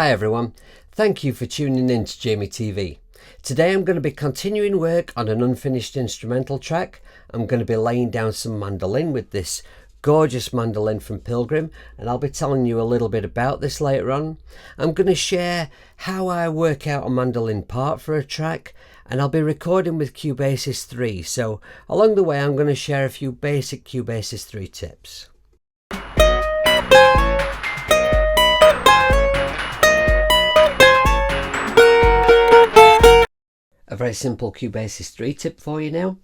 Hi everyone, thank you for tuning in to Jamie TV. Today I'm going to be continuing work on an unfinished instrumental track. I'm going to be laying down some mandolin with this gorgeous mandolin from Pilgrim, and I'll be telling you a little bit about this later on. I'm going to share how I work out a mandolin part for a track, and I'll be recording with Cubasis 3, so along the way I'm going to share a few basic Cubasis 3 tips. A very simple Cubasis 3 tip for you now.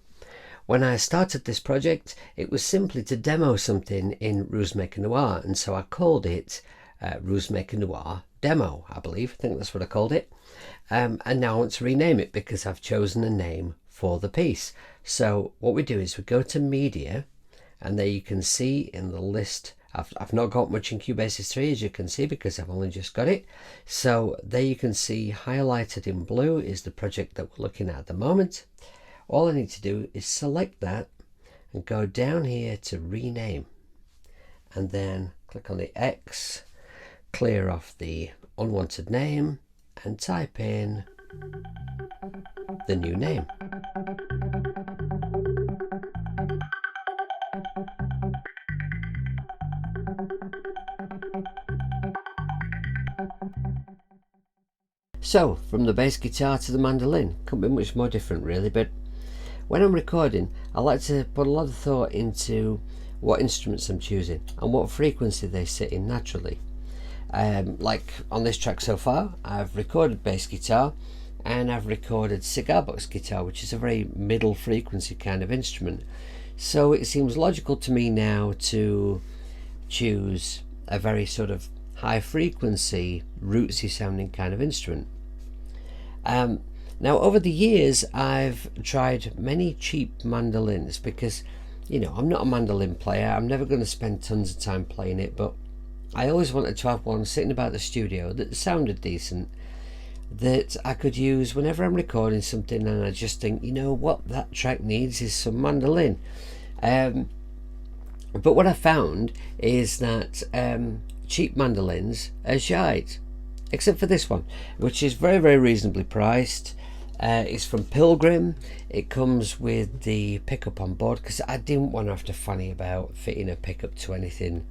When I started this project, it was simply to demo something in Rusmaker Noir, and so I called it Rusmaker Noir Demo, I think that's what I called it. And now I want to rename it because I've chosen a name for the piece. So what we do is we go to Media, and there you can see in the list, I've not got much in Cubasis 3 as you can see because I've only just got it. So there you can see highlighted in blue is the project that we're looking at the moment. All I need to do is select that and go down here to rename, and then click on the X, clear off the unwanted name and type in the new name. So, from the bass guitar to the mandolin, couldn't be much more different really, but when I'm recording, I like to put a lot of thought into what instruments I'm choosing and what frequency they sit in naturally. Like on this track so far, I've recorded bass guitar and I've recorded cigar box guitar, which is a very middle frequency kind of instrument. So it seems logical to me now to choose a very sort of high frequency, rootsy sounding kind of instrument. Now over the years I've tried many cheap mandolins because, you know, I'm not a mandolin player. I'm never going to spend tons of time playing it, but I always wanted to have one sitting about the studio that sounded decent, that I could use whenever I'm recording something and I just think, you know what, that track needs is some mandolin. But what I found is that cheap mandolins are shite, except for this one, which is very, very reasonably priced. It's from Pilgrim. It comes with the pickup on board because I didn't want to have to funny about fitting a pickup to anything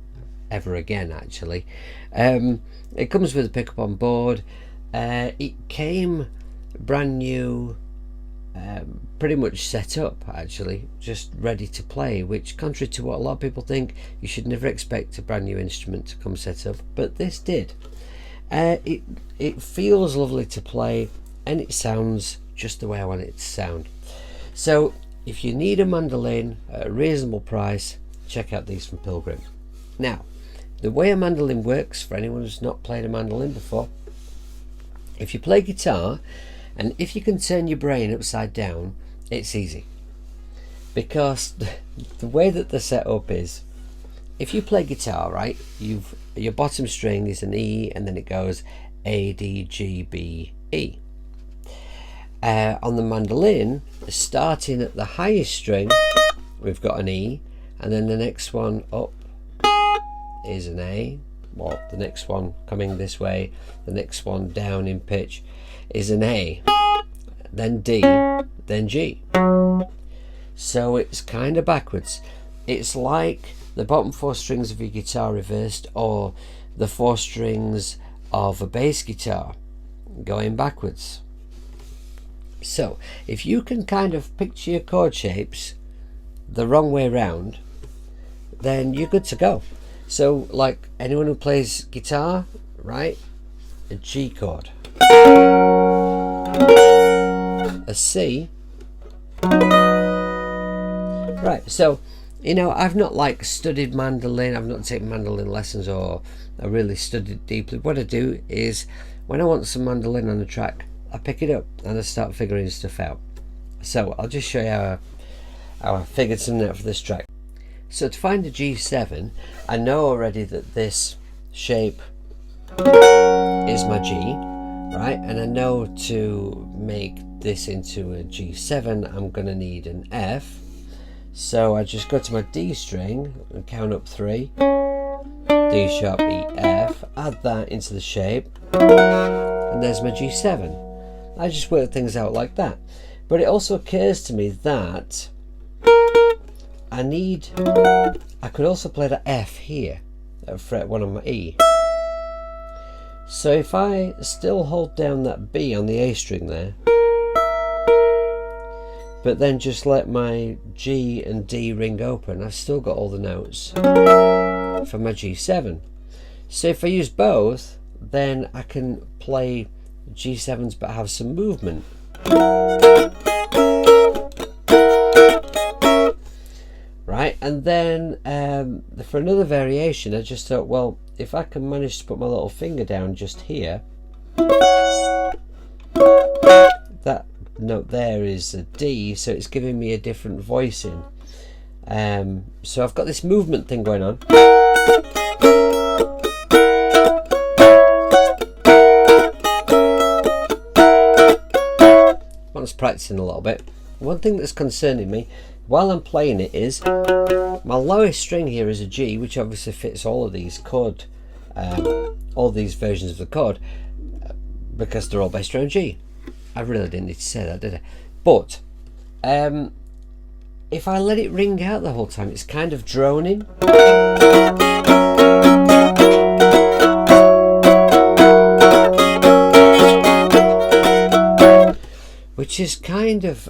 ever again, actually. It comes with a pickup on board. It came brand new, pretty much set up, actually, just ready to play, which, contrary to what a lot of people think, you should never expect a brand new instrument to come set up, but this did. It feels lovely to play, and it sounds just the way I want it to sound. So if you need a mandolin at a reasonable price, check out these from Pilgrim. Now, the way a mandolin works, for anyone who's not played a mandolin before, if you play guitar and if you can turn your brain upside down, it's easy, because the way that the setup is, if you play guitar, right, your bottom string is an E, and then it goes A, D, G, B, E. On the mandolin, starting at the highest string, we've got an E, and then the next one up is an A, well, the next one coming this way, the next one down in pitch is an A, then D, then G. So it's kind of backwards. It's like the bottom four strings of your guitar reversed, or the four strings of a bass guitar going backwards. So if you can kind of picture your chord shapes the wrong way round, then you're good to go. So like anyone who plays guitar, right, a G chord, a C, right. So, you know, I've not like studied mandolin, I've not taken mandolin lessons or I really studied deeply. What I do is when I want some mandolin on the track, I pick it up and I start figuring stuff out. So I'll just show you how I figured something out for this track. So to find a G7, I know already that this shape is my G, right? And I know to make this into a G7, I'm going to need an F. So I just go to my D string and count up 3, D sharp, E, F, add that into the shape, and there's my G7. I just work things out like that. But it also occurs to me that I could also play the F here at fret 1 on my E. So if I still hold down that B on the A string there, but then just let my G and D ring open, I've still got all the notes for my G7. So if I use both, then I can play G7s but have some movement. Right, and then for another variation, I just thought, well, if I can manage to put my little finger down just here, that note there is a D, so it's giving me a different voicing. So I've got this movement thing going on. I was practicing a little bit. One thing that's concerning me while I'm playing it is my lowest string here is a G, which obviously fits all of these chord, all these versions of the chord, because they're all based around G. I really didn't need to say that, did I? But if I let it ring out the whole time, it's kind of droning. Which is kind of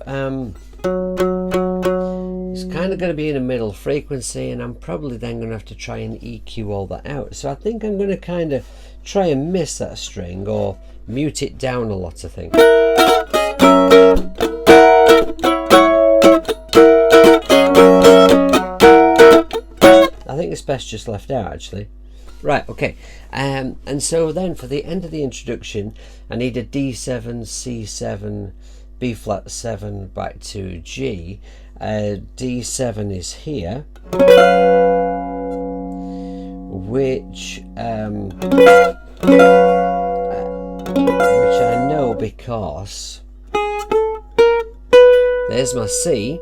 it's kind of going to be in a middle frequency, and I'm probably then going to have to try and EQ all that out. So I think I'm going to kind of try and miss that string or mute it down a lot, I think. I think it's best just left out, actually. Right, okay. And so then for the end of the introduction, I need a D7, C7, B flat 7 back to G. D7 is here, which I know because there's my C,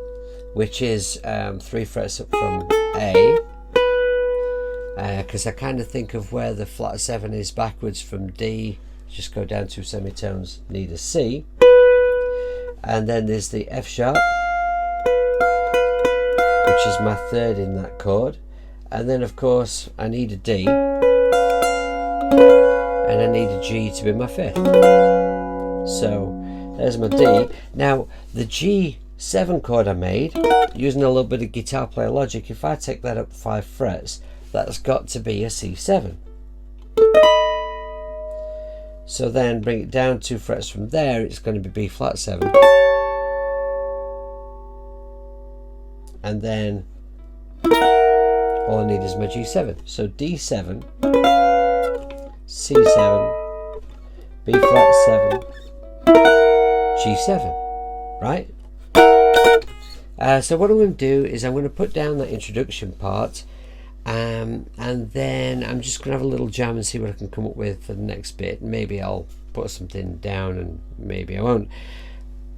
which is 3 frets up from A, because I kind of think of where the flat 7 is backwards from D, just go down 2 semitones, need a C. And then there's the F sharp, which is my 3rd in that chord, and then of course I need a D, and I need a G to be my 5th. So there's my D. Now the G7 chord I made using a little bit of guitar player logic, if I take that up 5 frets, that's got to be a C7. So then bring it down 2 frets from there, it's going to be B flat 7. And then all I need is my G7. So D7, C7, B flat 7, G7, right? So what I'm going to do is I'm going to put down that introduction part, and then I'm just going to have a little jam and see what I can come up with for the next bit. Maybe I'll put something down and maybe I won't.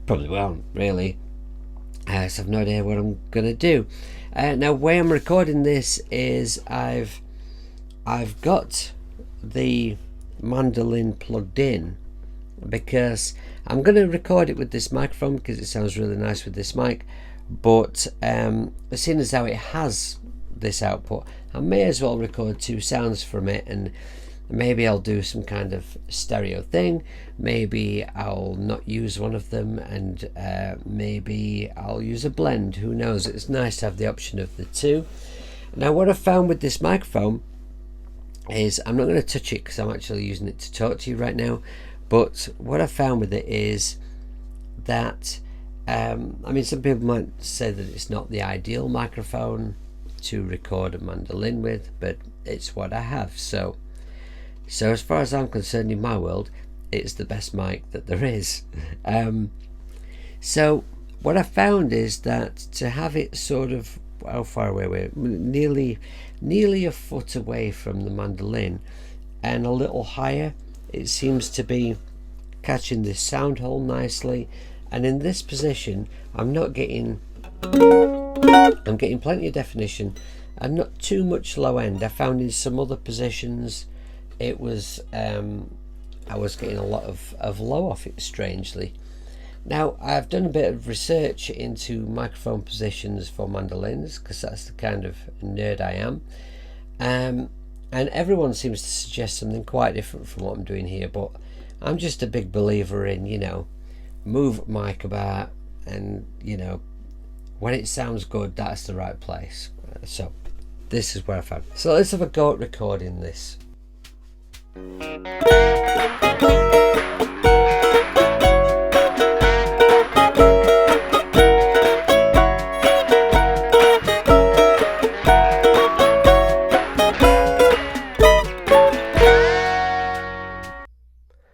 Probably won't, really. So I've no idea what I'm going to do. Now the way I'm recording this is I've got the Mandolin plugged in, because I'm going to record it with this microphone because it sounds really nice with this mic, but seeing as how it has this output, I may as well record 2 sounds from it, and maybe I'll do some kind of stereo thing, maybe I'll not use one of them, and maybe I'll use a blend, who knows. It's nice to have the option of the 2. Now what I've found with this microphone is, I'm not going to touch it because I'm actually using it to talk to you right now, but what I found with it is that I mean, some people might say that it's not the ideal microphone to record a mandolin with, but it's what I have. So as far as I'm concerned, in my world, it's the best mic that there is. So what I found is that to have it sort of, how far away we're, nearly a foot away from the mandolin and a little higher, it seems to be catching this sound hole nicely. And in this position, I'm getting plenty of definition, and not too much low end. I found in some other positions it was I was getting a lot of low off it, strangely. Now, I've done a bit of research into microphone positions for mandolins, because that's the kind of nerd I am, and everyone seems to suggest something quite different from what I'm doing here, but I'm just a big believer in, you know, move mic about, and, you know, when it sounds good, that's the right place. So this is where I found. So let's have a go at recording this.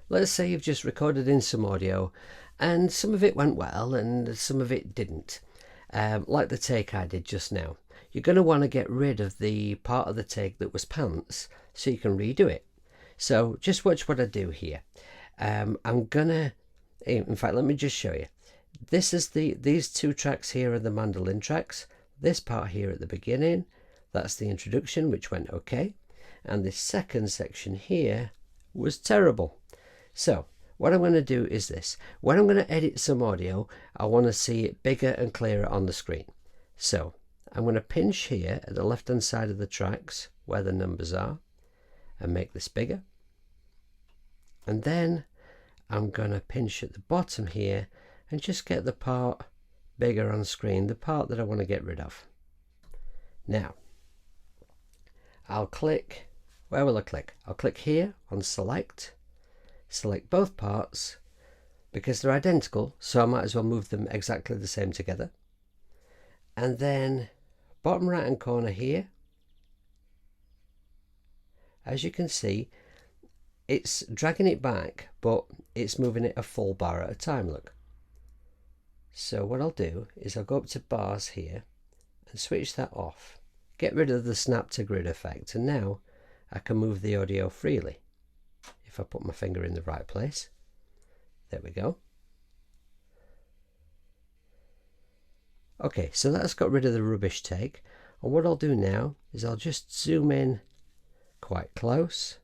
Let's say you've just recorded in some audio and some of it went well and some of it didn't, like the take I did just now. You're going to want to get rid of the part of the take that was pants so you can redo it. So just watch what I do here. I'm gonna, in fact, let me just show you. This is these two tracks here are the mandolin tracks. This part here at the beginning, that's the introduction, which went okay, and this second section here was terrible. So what I'm going to do is this. When I'm going to edit some audio, I want to see it bigger and clearer on the screen. So I'm going to pinch here at the left hand side of the tracks where the numbers are and make this bigger. And then I'm going to pinch at the bottom here and just get the part bigger on screen, the part that I want to get rid of. Now I'll click, where will I click? I'll click here on select both parts because they're identical, so I might as well move them exactly the same together. And then bottom right hand corner here, as you can see, it's dragging it back, but it's moving it a full bar at a time, look. So what I'll do is I'll go up to bars here and switch that off, get rid of the snap to grid effect, and now I can move the audio freely. If I put my finger in the right place, there we go. Okay, so that's got rid of the rubbish take, and what I'll do now is I'll just zoom in quite close,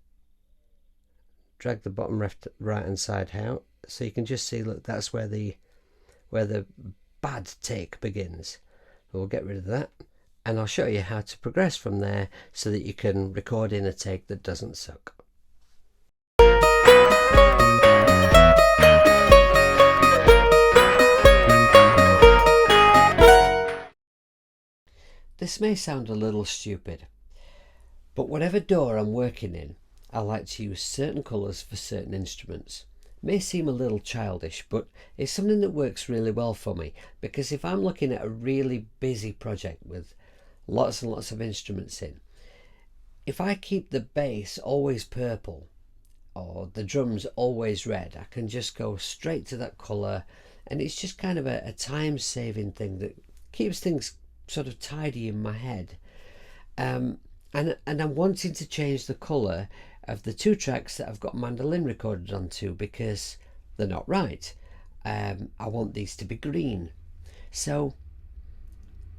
drag the bottom right hand side out so you can just see, look, that's where the bad take begins. We'll get rid of that, and I'll show you how to progress from there so that you can record in a take that doesn't suck. This may sound a little stupid, but whatever DAW I'm working in, I like to use certain colours for certain instruments. It may seem a little childish, but it's something that works really well for me, because if I'm looking at a really busy project with lots and lots of instruments in, if I keep the bass always purple or the drums always red, I can just go straight to that colour, and it's just kind of a time-saving thing that keeps things sort of tidy in my head. And I'm wanting to change the colour of the two tracks that I've got mandolin recorded onto because they're not right. I want these to be green. So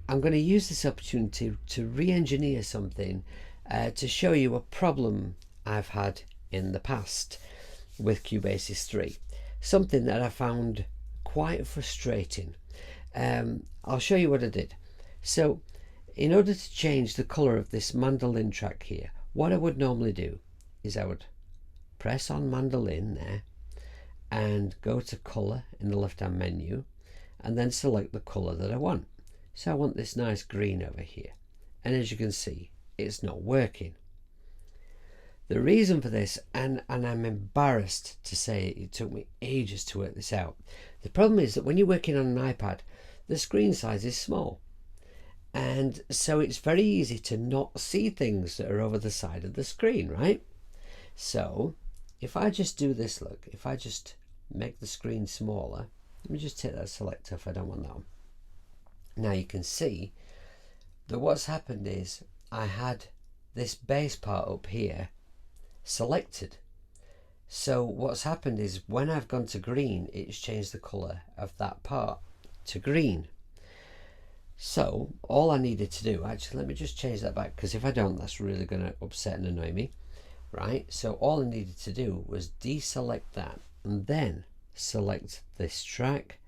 I'm going to use this opportunity to re-engineer something to show you a problem I've had in the past with Cubasis 3. Something that I found quite frustrating. I'll show you what I did. So in order to change the colour of this mandolin track here, what I would normally do is I would press on mandolin there and go to colour in the left hand menu and then select the colour that I want. So I want this nice green over here, and as you can see, it's not working. The reason for this, and I'm embarrassed to say it took me ages to work this out, the problem is that when you're working on an iPad, the screen size is small, and so it's very easy to not see things that are over the side of the screen, right? So if I just do this, look, if I just make the screen smaller, let me just take that select off, I don't want that one. Now you can see that what's happened is I had this bass part up here selected. So what's happened is when I've gone to green, it's changed the colour of that part to green. So all I needed to do, actually let me just change that back, because if I don't that's really going to upset and annoy me. Right, so all I needed to do was deselect that and then select this track,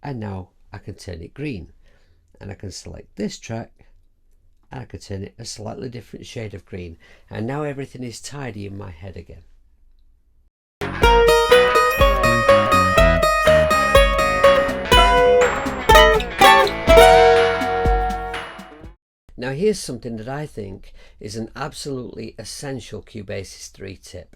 and now I can turn it green, and I can select this track and I can turn it a slightly different shade of green, and now everything is tidy in my head again. Now here's something that I think is an absolutely essential Cubasis 3 tip.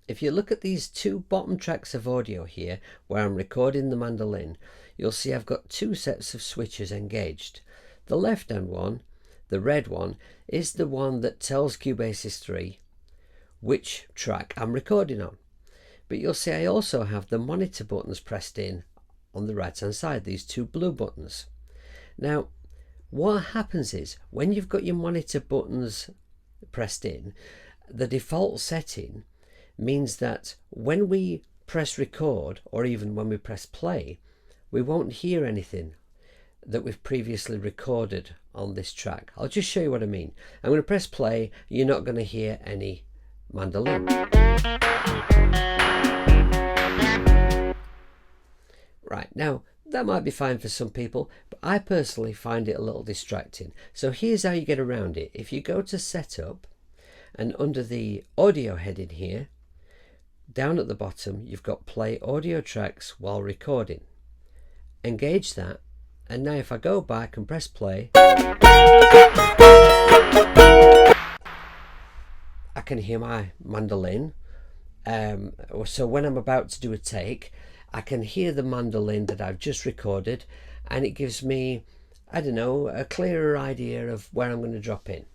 If you look at these two bottom tracks of audio here where I'm recording the mandolin, you'll see I've got two sets of switches engaged. The left hand one, the red one, is the one that tells Cubasis 3 which track I'm recording on. But you'll see I also have the monitor buttons pressed in on the right hand side, these two blue buttons. Now what happens is when you've got your monitor buttons pressed in, the default setting means that when we press record, or even when we press play, we won't hear anything that we've previously recorded on this track. I'll just show you what I mean. I'm going to press play. You're not going to hear any mandolin. Right, now that might be fine for some people, but I personally find it a little distracting. So here's how you get around it. If you go to setup, and under the audio heading here, down at the bottom you've got play audio tracks while recording. Engage that, and now if I go back and press play, I can hear my mandolin. So when I'm about to do a take, I can hear the mandolin that I've just recorded, and it gives me, I don't know, a clearer idea of where I'm going to drop in.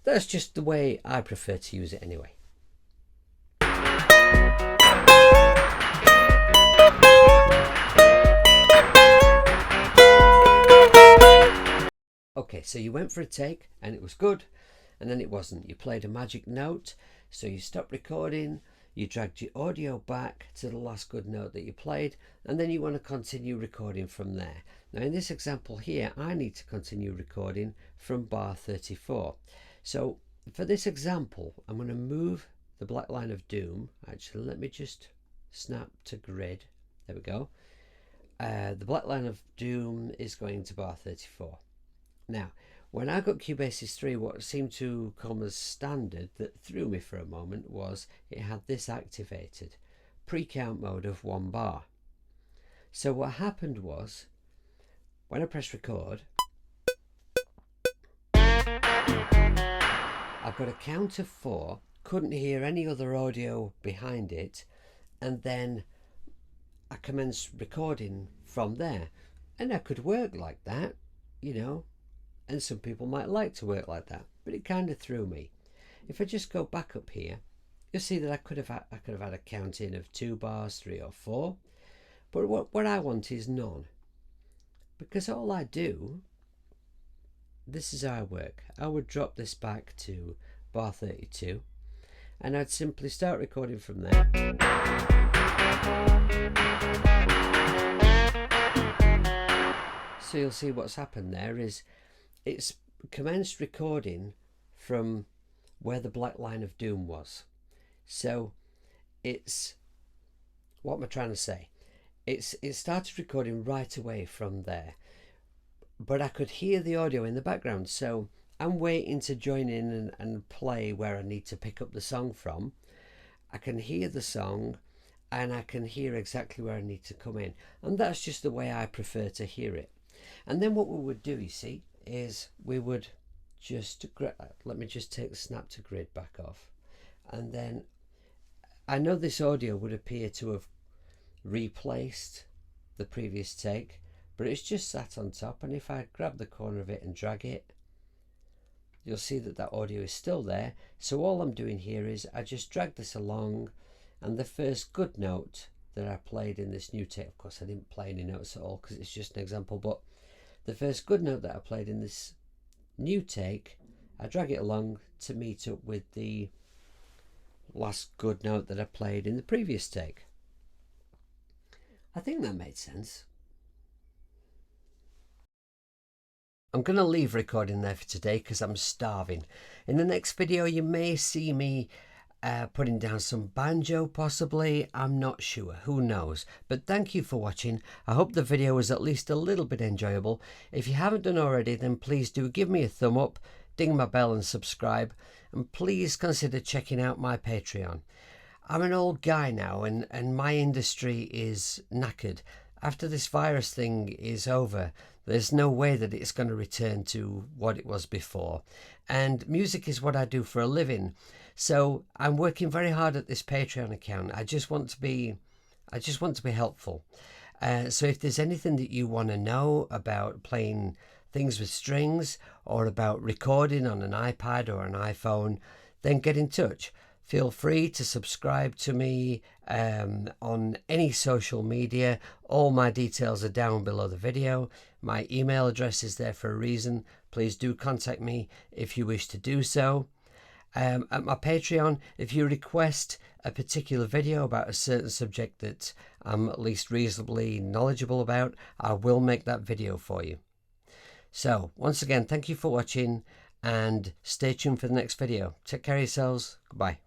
That's just the way I prefer to use it anyway. Okay, so you went for a take and it was good, and then it wasn't. You played a magic note, so you stopped recording, you dragged your audio back to the last good note that you played, and then you want to continue recording from there. Now in this example here, I need to continue recording from bar 34. So for this example, I'm going to move the black line of doom. Actually, let me just snap to grid. There we go. The black line of doom is going to bar 34. Now, when I got Cubasis 3, what seemed to come as standard that threw me for a moment was it had this activated, Precount Mode of 1 bar. So what happened was, when I pressed record, I got a count of 4, couldn't hear any other audio behind it, and then I commenced recording from there. And I could work like that, you know, and some people might like to work like that, but it kind of threw me. If I just go back up here, you'll see that I could have had a count in of 2 bars, 3 or 4, but what I want is none, because all I do, this is how I work. I would drop this back to bar 32, and I'd simply start recording from there. So you'll see what's happened there is it's commenced recording from where the black line of doom was. So it's, what am I trying to say? It started recording right away from there, but I could hear the audio in the background, so I'm waiting to join in and play where I need to pick up the song from. I can hear the song and I can hear exactly where I need to come in, and that's just the way I prefer to hear it. And then what we would do, you see, is we would just, let me just take the snap to grid back off, and then I know this audio would appear to have replaced the previous take, but it's just sat on top, and if I grab the corner of it and drag it, you'll see that that audio is still there. So all I'm doing here is I just drag this along, and the first good note that I played in this new take, of course I didn't play any notes at all because it's just an example, but the first good note that I played in this new take, I drag it along to meet up with the last good note that I played in the previous take. I think that made sense. I'm going to leave recording there for today because I'm starving. In the next video you may see me putting down some banjo possibly. I'm not sure, who knows, but thank you for watching. I hope the video was at least a little bit enjoyable. If you haven't done already, then please do give me a thumb up, ding my bell and subscribe, and please consider checking out my Patreon. I'm an old guy now and my industry is knackered. After this virus thing is over, there's no way that it's going to return to what it was before. And music is what I do for a living. So I'm working very hard at this Patreon account. I just want to be helpful. So if there's anything that you want to know about playing things with strings or about recording on an iPad or an iPhone, then get in touch. Feel free to subscribe to me on any social media. All my details are down below the video. My email address is there for a reason. Please do contact me if you wish to do so. At my Patreon, if you request a particular video about a certain subject that I'm at least reasonably knowledgeable about, I will make that video for you. So, once again, thank you for watching and stay tuned for the next video. Take care of yourselves. Goodbye.